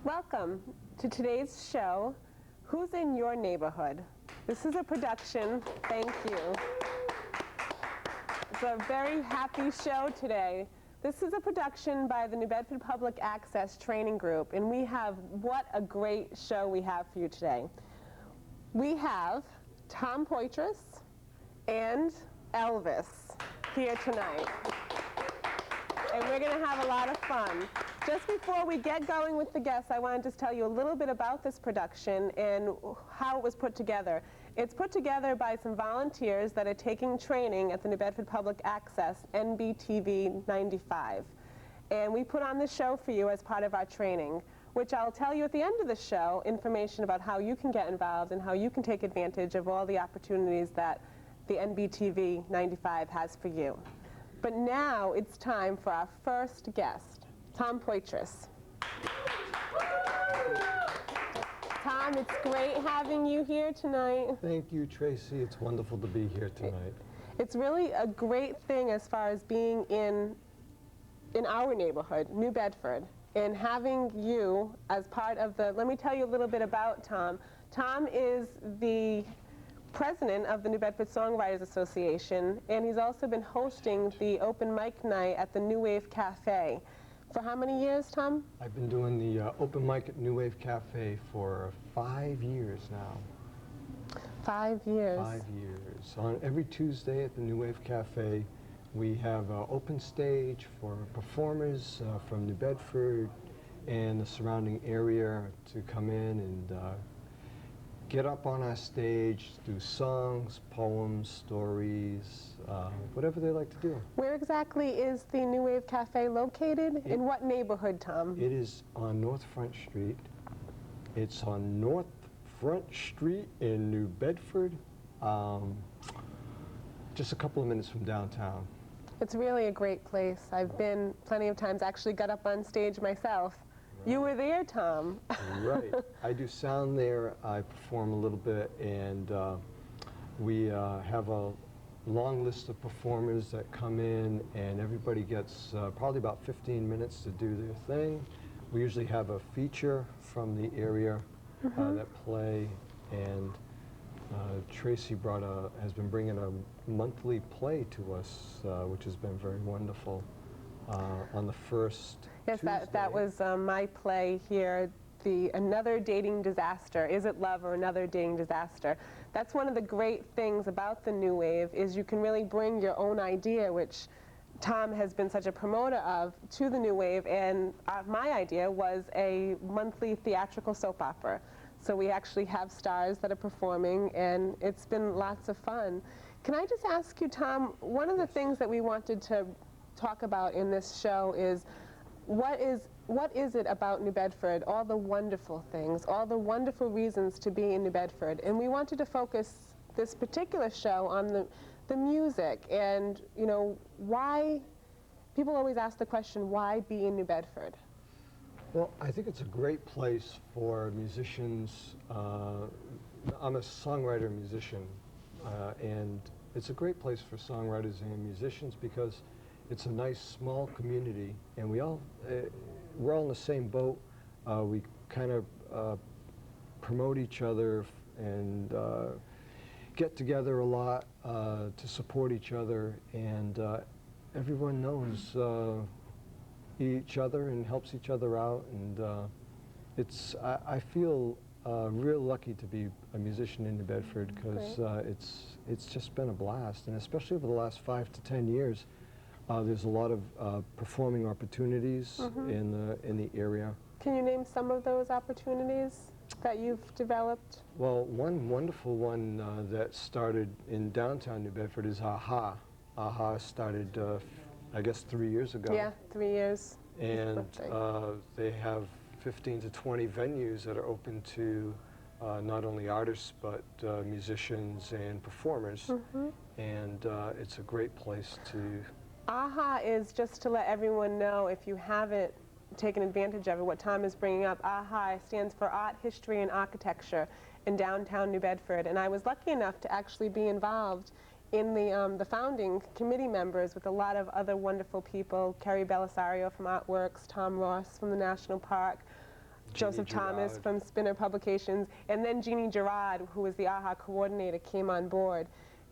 Welcome to today's show, Who's in Your Neighborhood? This is a production, thank you. It's a very happy show today. This is a production by the New Bedford Public Access Training Group, and we have, what a great show we have for you today. We have Tom Poitras and Elvis here tonight. And we're going to have a lot of fun. Just before we get going with the guests, I want to just tell you a little bit about this production and how it was put together. It's put together by some volunteers that are taking training at the New Bedford Public Access, NBTV 95. And we put on this show for you as part of our training, which I'll tell you at the end of the show, information about how you can get involved and how you can take advantage of all the opportunities that the NBTV 95 has for you. But now it's time for our first guest, Tom Poitras. Tom, it's great having you here tonight. Thank you, Tracy. It's wonderful to be here tonight. It's really a great thing as far as being in our neighborhood, New Bedford, and having you as part of the, let me tell you a little bit about Tom. Tom is the president of the New Bedford Songwriters Association, and he's also been hosting the open mic night at the New Wave Cafe. For how many years, Tom? I've been doing the open mic at New Wave Cafe for 5 years now. 5 years. 5 years. On every Tuesday at the New Wave Cafe, we have an open stage for performers from New Bedford and the surrounding area to come in and get up on our stage, do songs, poems, stories, whatever they like to do. Where exactly is the New Wave Cafe located? In what neighborhood, Tom? It is on North Front Street. It's on North Front Street in New Bedford, just a couple of minutes from downtown. It's really a great place. I've been plenty of times, actually got up on stage myself. You were there, Tom. Right. I do sound there. I perform a little bit, and we have a long list of performers that come in, and everybody gets probably about 15 minutes to do their thing. We usually have a feature from the area that play, and Tracy has been bringing a monthly play to us, which has been very wonderful. On the first Yes, Tuesday. that was my play here, Another Dating Disaster. Is it love or another dating disaster? That's one of the great things about the New Wave, is you can really bring your own idea, which Tom has been such a promoter of, to the New Wave, and my idea was a monthly theatrical soap opera. So we actually have stars that are performing, and it's been lots of fun. Can I just ask you, Tom, one of the things that we wanted to talk about in this show is what is it about New Bedford, all the wonderful things, all the wonderful reasons to be in New Bedford. And we wanted to focus this particular show on the music and, you know, why, people always ask the question, why be in New Bedford? Well, I think it's a great place for musicians. I'm a songwriter-musician, and it's a great place for songwriters and musicians because it's a nice small community, and we're all in the same boat. We kind of promote each other and get together a lot to support each other, and everyone knows each other and helps each other out, and I feel real lucky to be a musician in New Bedford because it's just been a blast, and especially over the last 5 to 10 years. There's a lot of performing opportunities in the area. Can you name some of those opportunities that you've developed? Well, one wonderful one that started in downtown New Bedford is AHA. AHA started, I guess, 3 years ago. Yeah, 3 years. And they have 15 to 20 venues that are open to not only artists, but musicians and performers. And it's a great place to... AHA is, just to let everyone know, if you haven't taken advantage of it, what Tom is bringing up, AHA stands for Art, History, and Architecture in downtown New Bedford. And I was lucky enough to actually be involved in the founding committee members with a lot of other wonderful people, Kerry Belisario from Artworks, Tom Ross from the National Park, Joseph Thomas from Spinner Publications, and then Jeannie Gerard, who was the AHA coordinator, came on board,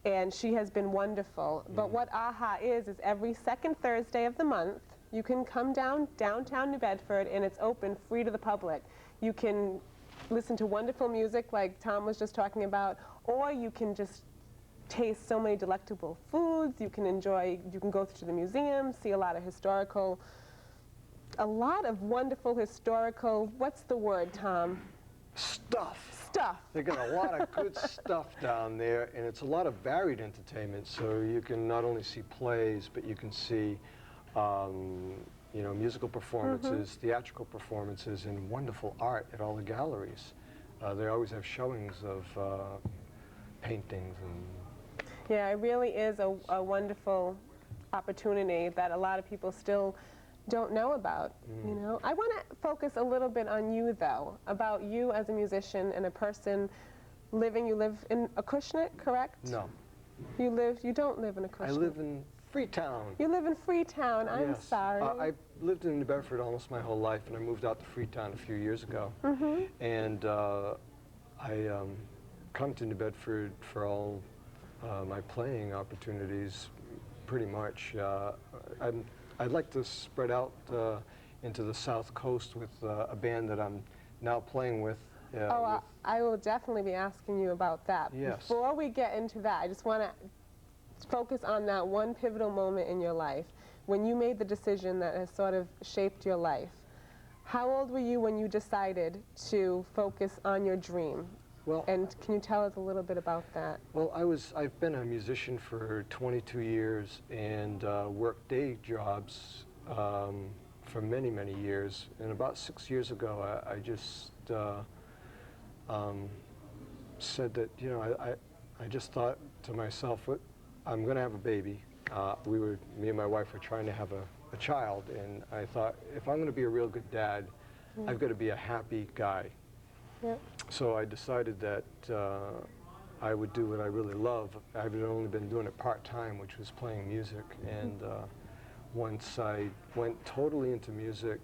and she has been wonderful. But what AHA is every second Thursday of the month, you can come downtown New Bedford, and it's open, free to the public. You can listen to wonderful music like Tom was just talking about, or you can just taste so many delectable foods. You can go to the museum, see a lot of wonderful historical, what's the word, Tom? Stuff. Stuff. They got a lot of good stuff down there, and it's a lot of varied entertainment. So you can not only see plays, but you can see, you know, musical performances, theatrical performances, and wonderful art at all the galleries. They always have showings of paintings and. Yeah, it really is a wonderful opportunity that a lot of people still don't know about, you know. I want to focus a little bit on you, though, about you as a musician and a person living. You live in Acushnet, correct? No. You don't live in Acushnet. I live in Freetown. You live in Freetown. I'm Yes. sorry. I lived in New Bedford almost my whole life, and I moved out to Freetown a few years ago. And I come to New Bedford for all my playing opportunities, pretty much. I'd like to spread out into the South Coast with a band that I'm now playing with. I will definitely be asking you about that. Yes. Before we get into that, I just want to focus on that one pivotal moment in your life when you made the decision that has sort of shaped your life. How old were you when you decided to focus on your dream? Well, and can you tell us a little bit about that? Well, I've been a musician for 22 years and worked day jobs for many, many years. And about 6 years ago, I just said that, you know, I just thought to myself, I'm going to have a baby. Me and my wife were trying to have a child, and I thought, if I'm going to be a real good dad, I've got to be a happy guy. Yep. So I decided that I would do what I really love. I've only been doing it part-time, which was playing music. And once I went totally into music,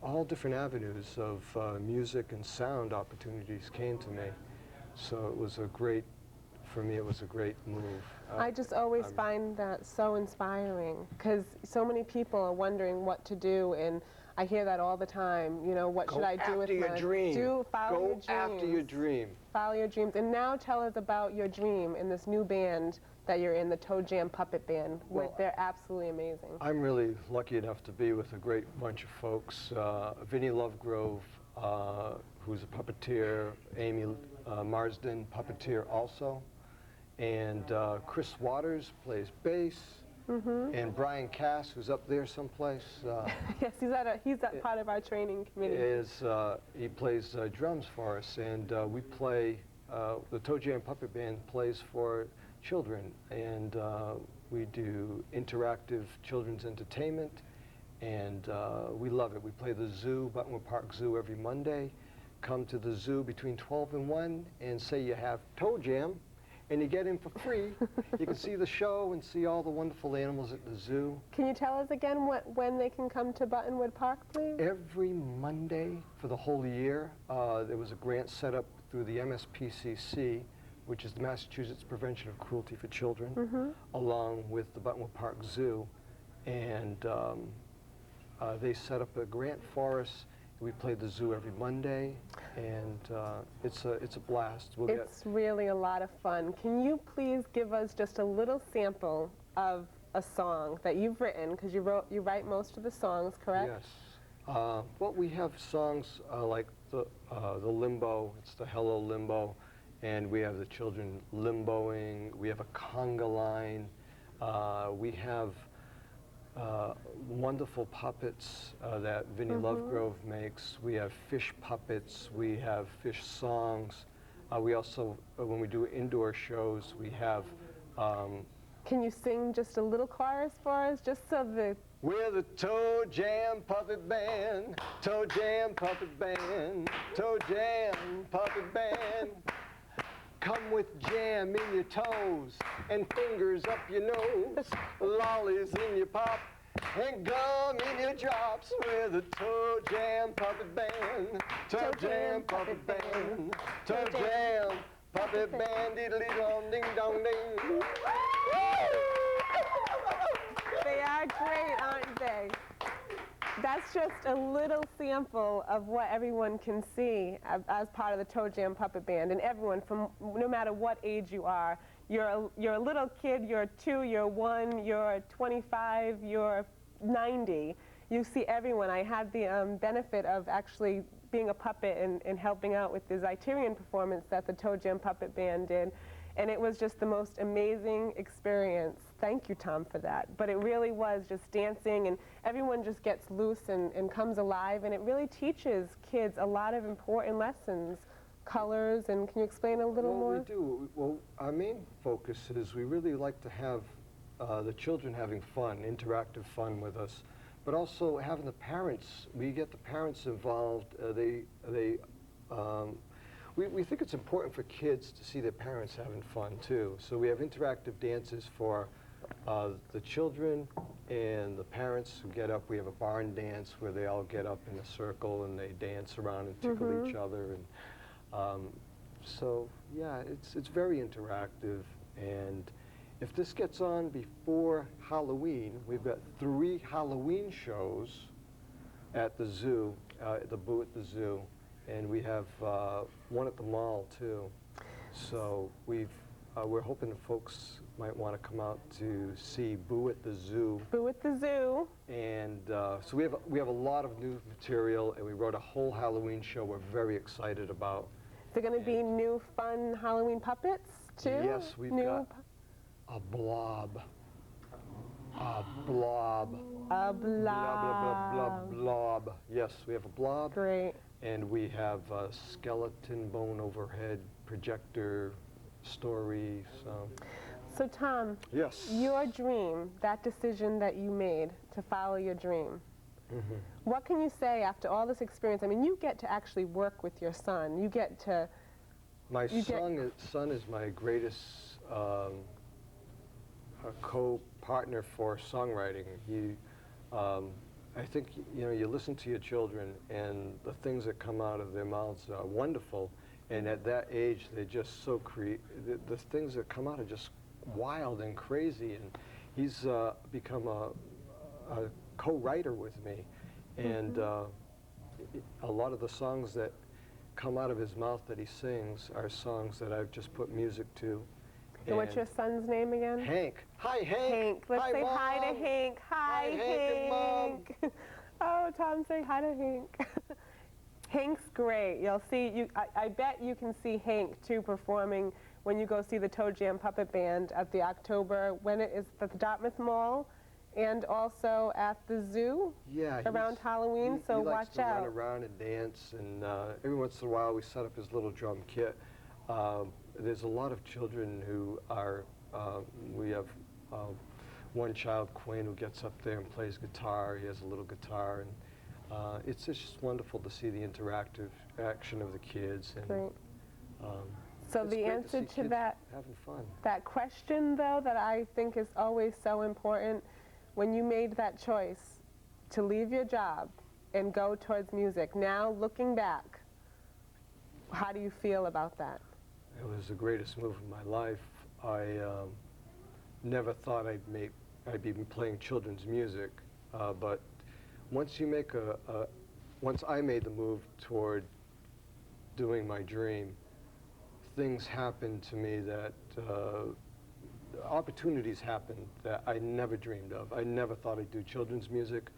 all different avenues of music and sound opportunities came to me. So it was for me, it was a great move. I just always find that so inspiring, because so many people are wondering what to do, and I hear that all the time. You know, what should I do with my dream? Follow your dreams. Go after your dream. Follow your dreams. And now tell us about your dream in this new band that you're in, the Toe Jam Puppet Band. Well, they're absolutely amazing. I'm really lucky enough to be with a great bunch of folks. Vinnie Lovegrove, who's a puppeteer, Amy Marsden, puppeteer also, and Chris Waters plays bass, and Brian Cass, who's up there someplace. Yes, he's part of our training committee. He plays drums for us, and we play, the Toe Jam Puppet Band plays for children, and we do interactive children's entertainment, and we love it. We play the zoo, Buttonwood Park Zoo, every Monday. Come to the zoo between 12 and 1 and say you have Toe Jam, and you get in for free. You can see the show and see all the wonderful animals at the zoo. Can you tell us again when they can come to Buttonwood Park, please? Every Monday for the whole year. There was a grant set up through the MSPCC, which is the Massachusetts Prevention of Cruelty for Children, along with the Buttonwood Park Zoo. And they set up a grant for us. We play the zoo every Monday, and it's a blast. It's really a lot of fun. Can you please give us just a little sample of a song that you've written, because you write most of the songs, correct? Yes. Well, we have songs like the Limbo. It's the Hello Limbo, and we have the children limboing. We have a conga line. We have wonderful puppets that Vinnie Lovegrove makes. We have fish puppets. We have fish songs. We also, when we do indoor shows, we have... Can you sing just a little chorus for us, just so the... We're the Toe Jam Puppet Band, Toe Jam Puppet Band, Toe Jam Puppet Band. Come with jam in your toes and fingers up your nose, lollies in your pop, and gummy new drops with a toe jam puppet band. Toe jam puppet band. Toe jam puppet band. Diddly dong ding dong ding. They are great, aren't they? That's just a little sample of what everyone can see as part of the Toe Jam Puppet Band. And everyone, from no matter what age you are, you're a little kid, you're 2, you're 1, you're 25, you're 90. You see everyone. I had the benefit of actually being a puppet and helping out with the Zeiterion performance that the Toe Jam Puppet Band did. And it was just the most amazing experience. Thank you, Tom, for that. But it really was just dancing, and everyone just gets loose and comes alive, and it really teaches kids a lot of important lessons, colors, and can you explain a little more? We do. Well, our main focus is we really like to have the children having fun, interactive fun with us, but also having the parents. We get the parents involved. We think it's important for kids to see their parents having fun too. So we have interactive dances for the children and the parents who get up. We have a barn dance where they all get up in a circle and they dance around and tickle each other. And so yeah, it's very interactive. And if this gets on before Halloween, we've got 3 Halloween shows at the zoo, the Boo at the Zoo. And we have one at the mall too. So we're hoping that folks might want to come out to see Boo at the Zoo. Boo at the Zoo. And so we have a lot of new material, and we wrote a whole Halloween show we're very excited about. Is there going to be new fun Halloween puppets too? Yes, we've got a blob. A blob. A blob. Blob, blob, blob. Yes, we have a blob. Great. And we have a skeleton bone overhead projector story. So Tom, yes, your dream, that decision that you made to follow your dream, what can you say after all this experience? I mean, you get to actually work with your son. You get to... My son is my greatest co-partner for songwriting. I think, you know, you listen to your children and the things that come out of their mouths are wonderful. And at that age, they're just so the things that come out are just wild and crazy. And he's become a co-writer with me. And a lot of the songs that come out of his mouth that he sings are songs that I've just put music to. So what's your son's name again? Hank. Hi, Hank. Hank. Let's say Mom. hi to Hank. Hi, Hank. And Mom. Oh, Tom, say hi to Hank. Hank's great. You'll see. I bet you can see Hank too performing when you go see the Toe Jam Puppet Band at the October, when it is at the Dartmouth Mall, and also at the zoo. Yeah. Around Halloween. So he likes watch out. to run around and dance, and every once in a while we set up his little drum kit. There's a lot of children who are, we have one child, Quinn, who gets up there and plays guitar. He has a little guitar, and it's just wonderful to see the interactive action of the kids. And, Great. So the answer to that, having fun. That question, though, that I think is always so important, when you made that choice to leave your job and go towards music, now looking back, how do you feel about that? It was the greatest move of my life. I never thought I'd be playing children's music, but once you make once I made the move toward doing my dream, things happened to me that opportunities happened that I never dreamed of. I never thought I'd do children's music,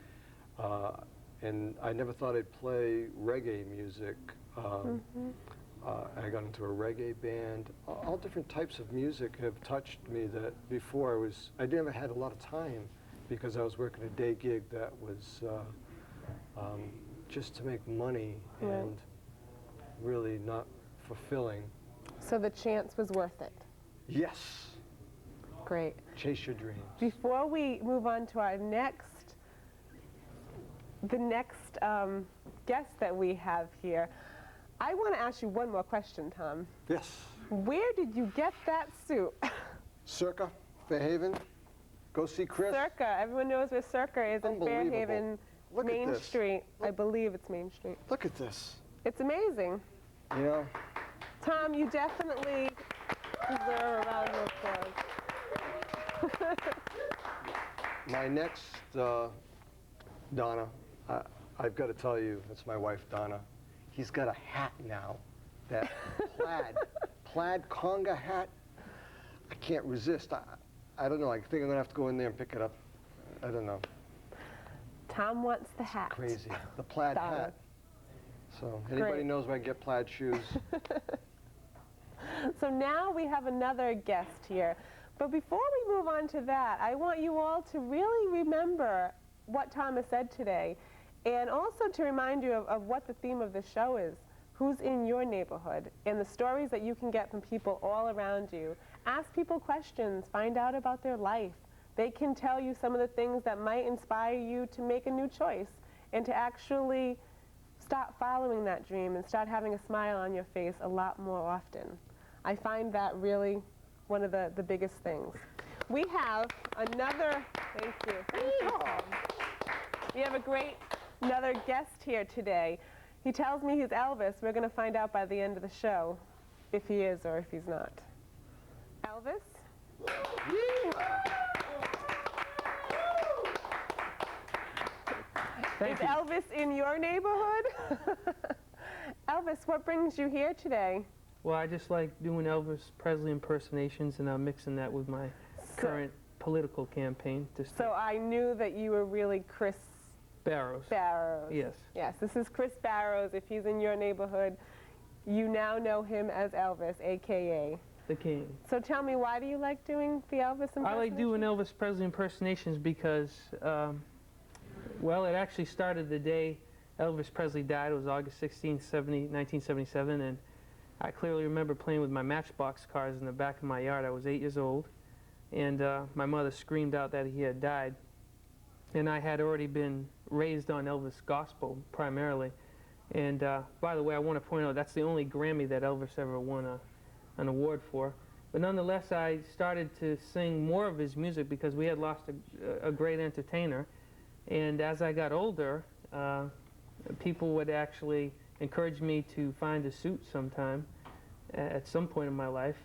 and I never thought I'd play reggae music. I got into a reggae band. All different types of music have touched me that before I never had a lot of time because I was working a day gig that was just to make money and really not fulfilling. So the chance was worth it? Yes. Great. Chase your dreams. Before we move on to our the next guest that we have here, I want to ask you one more question, Tom. Yes. Where did you get that suit? Circa, Fairhaven. Go see Chris. Circa. Everyone knows where Circa is in Unbelievable. Fairhaven, Look at Main this. Street. I believe it's Main Street. Look at this. It's amazing. You know, Tom, you definitely deserve a round of applause. my next, Donna, I've got to tell you, it's my wife, Donna. He's got a hat now, that plaid conga hat. I can't resist. I don't know. I think I'm going to have to go in there and pick it up. I don't know. Tom wants the hat. Crazy. The plaid Donna. hat. So anybody Great. knows where I get plaid shoes? So now we have another guest here. But before we move on to that, I want you all to really remember what Tom has said today, and also to remind you of what the theme of the show is. Who's in your neighborhood, and the stories that you can get from people all around you. Ask people questions, find out about their life. They can tell you some of the things that might inspire you to make a new choice and to actually start following that dream and start having a smile on your face a lot more often. I find that really one of the biggest things. We have another, thank you. Thank you. We have another guest here today. He tells me he's Elvis. We're going to find out by the end of the show if he is or if he's not. Elvis? Thank Is you. Elvis in your neighborhood? Elvis, what brings you here today? Well, I just like doing Elvis Presley impersonations, and I'm mixing that with my current political campaign. So I knew that you were really Chris Barrows. Barrows. Yes. Yes, this is Chris Barrows. If he's in your neighborhood, you now know him as Elvis, a.k.a. The King. So tell me, why do you like doing the Elvis impersonations? I like doing Elvis Presley impersonations because, well, it actually started the day Elvis Presley died. It was August 16, 1977, and I clearly remember playing with my Matchbox cars in the back of my yard. I was 8 years old, and my mother screamed out that he had died. And I had already been raised on Elvis gospel, primarily. And by the way, I want to point out that's the only Grammy that Elvis ever won an award for. But nonetheless, I started to sing more of his music because we had lost a great entertainer. And as I got older, people would actually encourage me to find a suit sometime at some point in my life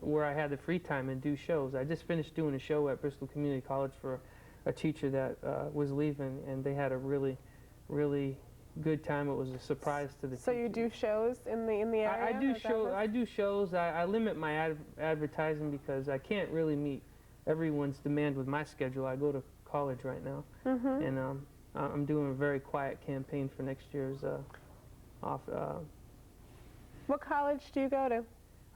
where I had the free time and do shows. I just finished doing a show at Bristol Community College for a teacher that was leaving, and they had a really, really good time. It was a surprise to the So teachers. you do shows in the area? I do shows. I limit my advertising because I can't really meet everyone's demand with my schedule. I go to college right now, and I'm doing a very quiet campaign for next year's What college do you go to?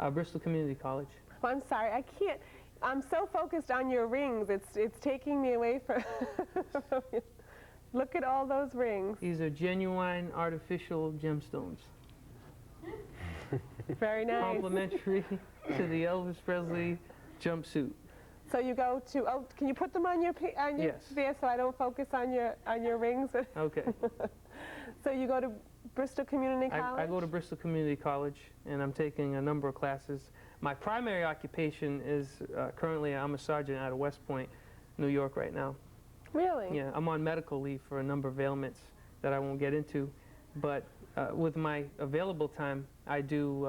Bristol Community College. Oh, I'm sorry, I can't. I'm so focused on your rings. It's taking me away from. Look at all those rings. These are genuine artificial gemstones. Very nice. Complimentary to the Elvis Presley jumpsuit. So you go to. Oh, can you put them on your Yes. there so I don't focus on your rings? Okay. So you go to Bristol Community College? I go to Bristol Community College, and I'm taking a number of classes. My primary occupation is currently I'm a sergeant out of West Point, New York right now. Really? Yeah, I'm on medical leave for a number of ailments that I won't get into, but with my available time, I do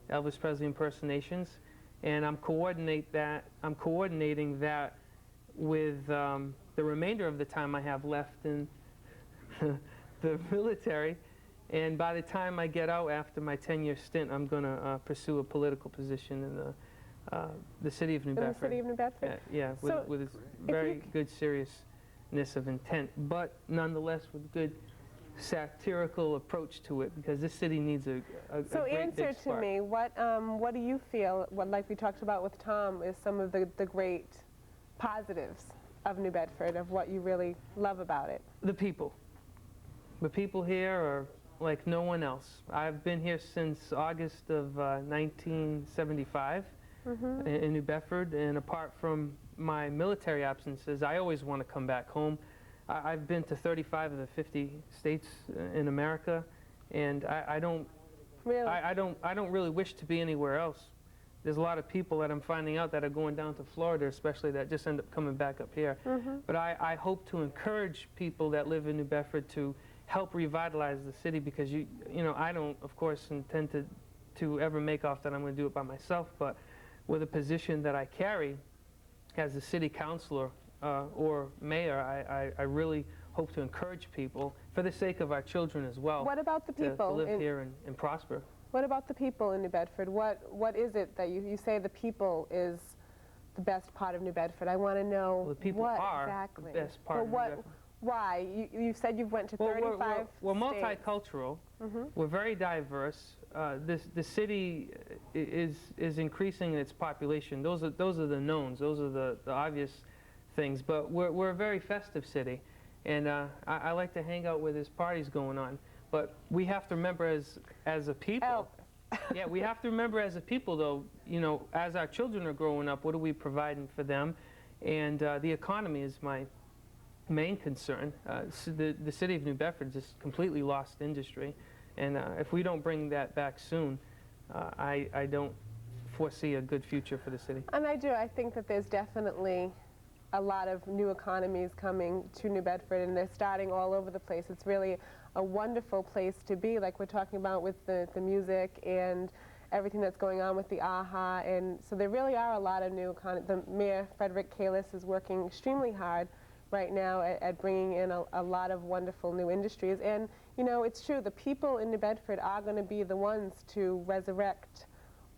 Elvis Presley impersonations, and I'm coordinating that with the remainder of the time I have left in the military. And by the time I get out after my 10-year stint, I'm going to pursue a political position in the city of New Bedford. In the city of New Bedford? Yeah, So with a very good seriousness of intent, but nonetheless with good satirical approach to it, because this city needs a So great answer big to spark. me, what do you feel, like we talked about with Tom, is some of the great positives of New Bedford, of what you really love about it? The people. The people here are like no one else. I've been here since August of 1975 in New Bedford, and apart from my military absences, I always want to come back home. I've been to 35 of the 50 states in America, and I don't Really? I don't really wish to be anywhere else. there's a lot of people that I'm finding out that are going down to Florida, especially, that just end up coming back up here. But I hope to encourage people that live in New Bedford to help revitalize the city, because you know, I don't, of course, intend to ever make off that I'm going to do it by myself, but with a position that I carry as a city councilor or mayor, I really hope to encourage people, for the sake of our children as well, What about the people to live here and prosper. What about the people in New Bedford? What is it that you say the people is the best part of New Bedford? I want to know Well, the people what are exactly. the best part of New Bedford. Why? You said you've went to 35 we're states. multicultural. We're very diverse. The city is increasing in its population. Those are the knowns. Those are the obvious things. But we're a very festive city, and I like to hang out where there's parties going on. But we have to remember as a people. Yeah, we have to remember as a people, though, you know, as our children are growing up, what are we providing for them? And the economy is my main concern. So the city of New Bedford just completely lost industry, and if we don't bring that back soon, I don't foresee a good future for the city. And I do. I think that there's definitely a lot of new economies coming to New Bedford, and they're starting all over the place. It's really a wonderful place to be, like we're talking about with the music and everything that's going on with the AHA. And so there really are a lot of new economies. The Mayor, Frederick Kalis, is working extremely hard right now at bringing in a lot of wonderful new industries. And, you know, it's true, the people in New Bedford are going to be the ones to resurrect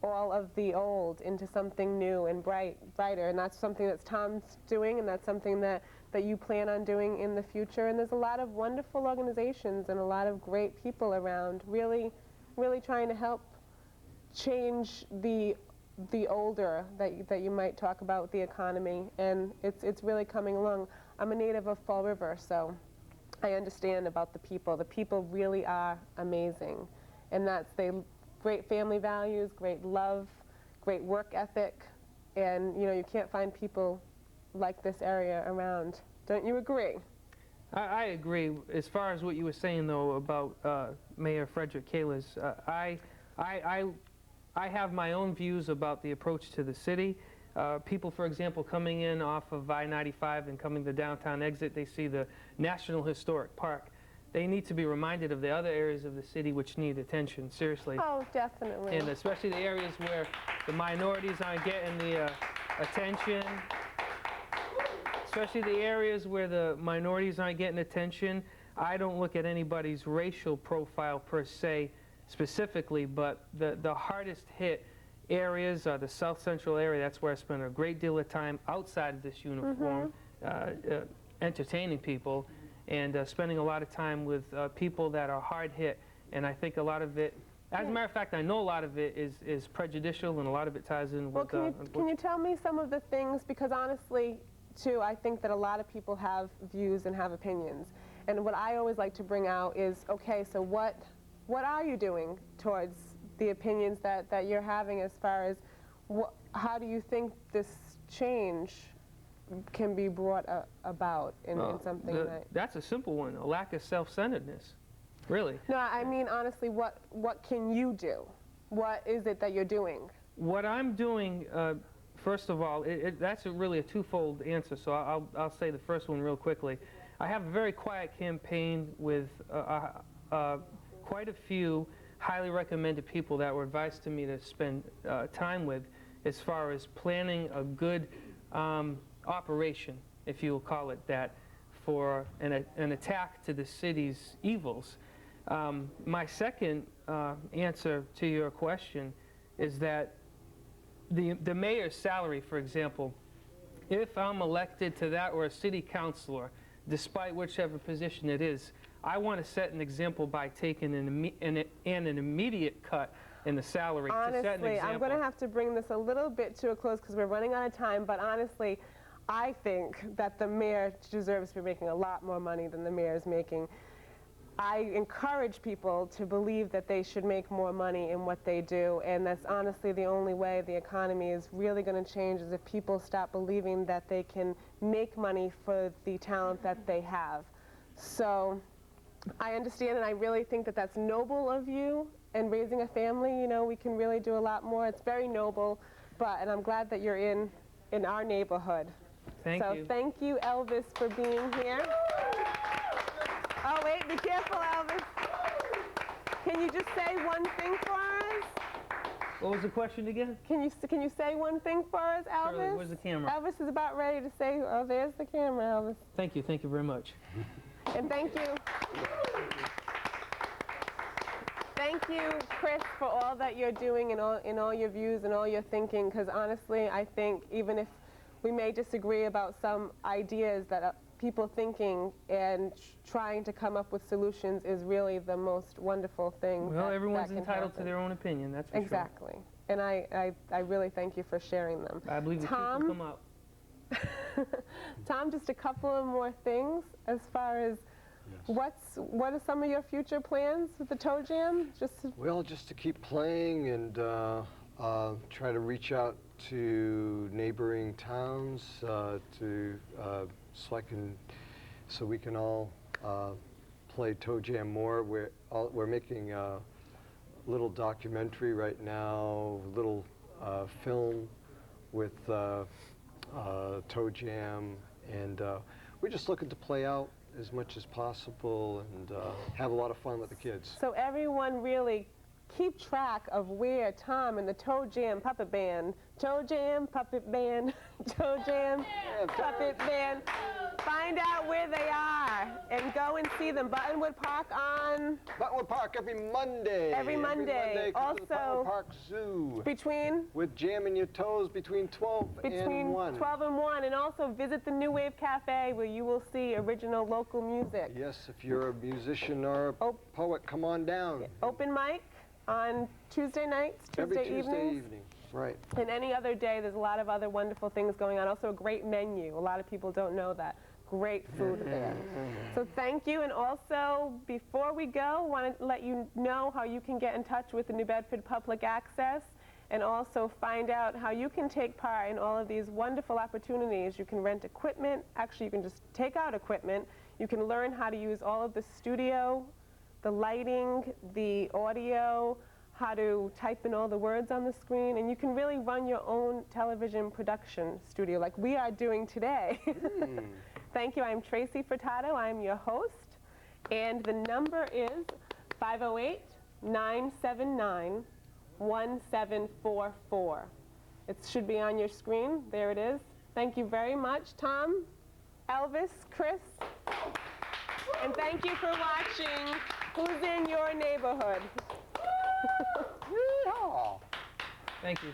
all of the old into something new and brighter. And that's something that Tom's doing, and that's something that you plan on doing in the future. And there's a lot of wonderful organizations and a lot of great people around really trying to help change the older that you might talk about with the economy. And it's really coming along. I'm a native of Fall River, so I understand about the people. The people really are amazing. And they great family values, great love, great work ethic, and you know, you can't find people like this area around. Don't you agree? I agree. As far as what you were saying, though, about Mayor Frederick Kalis, I have my own views about the approach to the city. People, for example, coming in off of I-95 and coming the downtown exit, they see the National Historic Park. They need to be reminded of the other areas of the city which need attention, seriously. Oh, definitely. And especially the areas where the minorities aren't getting the attention. Especially the areas where the minorities aren't getting attention. I don't look at anybody's racial profile per se specifically, but the hardest hit areas are the South Central area. That's where I spend a great deal of time outside of this uniform, entertaining people, and spending a lot of time with people that are hard hit. And I think a lot of it, as a matter of fact, I know a lot of it is prejudicial, and a lot of it ties in with... Well, can you tell me some of the things, because honestly, too, I think that a lot of people have views and have opinions. And what I always like to bring out is, okay, so what are you doing towards the opinions that you're having, as far as how do you think this change can be brought about in something That's a simple one, a lack of self-centeredness, really. No, I mean, honestly, what can you do? What is it that you're doing? What I'm doing, first of all, that's really a twofold answer, so I'll say the first one real quickly. I have a very quiet campaign with quite a few highly recommended people that were advised to me to spend time with, as far as planning a good operation, if you will call it that, for an attack to the city's evils. My second answer to your question is that the mayor's salary, for example, if I'm elected to that, or a city councilor, despite whichever position it is, I want to set an example by taking an immediate cut in the salary. Honestly, to set an example. I'm going to have to bring this a little bit to a close because we're running out of time, but honestly, I think that the mayor deserves to be making a lot more money than the mayor is making. I encourage people to believe that they should make more money in what they do, and that's honestly the only way the economy is really going to change, is if people stop believing that they can make money for the talent that they have. So I understand, and I really think that that's noble of you. And raising a family, you know, we can really do a lot more. It's very noble, and I'm glad that you're in our neighborhood. Thank you. So thank you, Elvis, for being here. Oh, wait, be careful, Elvis. Can you just say one thing for us? What was the question again? Can you say one thing for us, Elvis? Shirley, where's the camera? Elvis is about ready to say, oh, there's the camera, Elvis. Thank you very much. And thank you. Thank you, Chris, for all that you're doing and all your views and all your thinking, because honestly, I think even if we may disagree about some ideas that people thinking and trying to come up with solutions is really the most wonderful thing. Well, everyone's that can entitled to happen. their own opinion, that's for Exactly. And I really thank you for sharing them. sure. I believe the truth will come out. Tom, just a couple of more things as far as what are some of your future plans with the Toe Jam? Well, just to keep playing and try to reach out to neighboring towns so we can all play Toe Jam more. We're making a little documentary right now, a little film with Toe Jam, and we're just looking to play out as much as possible and have a lot of fun with the kids. So everyone really keep track of where Tom and the Toe Jam Puppet Band, Toe Jam Puppet Band, Toe Jam Puppet Band, find out where they are and go and see them. Buttonwood Park on? Buttonwood Park every Monday. Every Monday. Come to the Also, Buttonwood Park Zoo. between? With Jamming Your Toes between 12 and 1. 12 and 1. And also visit the New Wave Cafe where you will see original local music. Yes, if you're a musician or a poet, come on down. Open mic on Tuesday nights, Every Tuesday Tuesday evenings. evening. Right. And any other day, there's a lot of other wonderful things going on. Also a great menu. A lot of people don't know that. Great food there. So thank you. And also, before we go, I want to let you know how you can get in touch with the New Bedford Public Access and also find out how you can take part in all of these wonderful opportunities. You can rent equipment. Actually, you can just take out equipment. You can learn how to use all of the studio, the lighting, the audio, how to type in all the words on the screen, and you can really run your own television production studio like we are doing today. Thank you. I'm Tracy Furtado. I'm your host, and the number is 508-979-1744. It should be on your screen. There it is. Thank you very much, Tom, Elvis, Chris, and thank you for watching Who's in Your Neighborhood? Thank you.